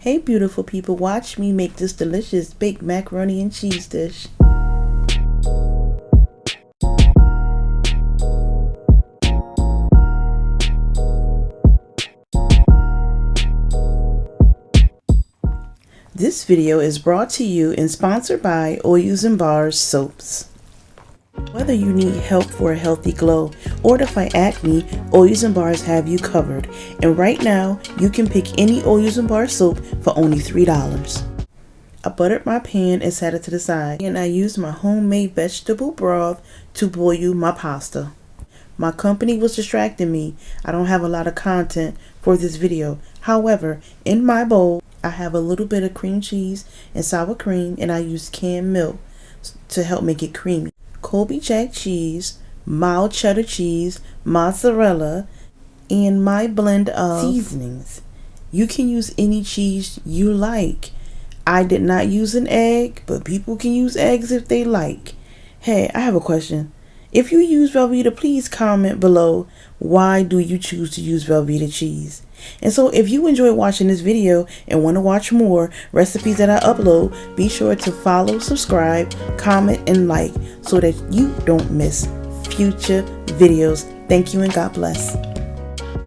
Hey beautiful people, watch me make this delicious baked macaroni and cheese dish. This video is brought to you and sponsored by Oils and Bars Soaps. Whether you need help for a healthy glow or to fight acne, Oils and Bars have you covered. And right now, you can pick any Oils and Bars soap for only $3. I buttered my pan and set it to the side, and I used my homemade vegetable broth to boil my pasta. My company was distracting me. I don't have a lot of content for this video. However, in my bowl, I have a little bit of cream cheese and sour cream, and I used canned milk to help make it creamy. Colby Jack cheese, mild cheddar cheese, mozzarella, and my blend of seasonings. You can use any cheese you like. I did not use an egg, but people can use eggs if they like. Hey, I have a question. If you use Velveeta, please comment below why do you choose to use Velveeta cheese. And so if you enjoy watching this video and want to watch more recipes that I upload, be sure to follow, subscribe, comment, and like so that you don't miss future videos. Thank you and God bless.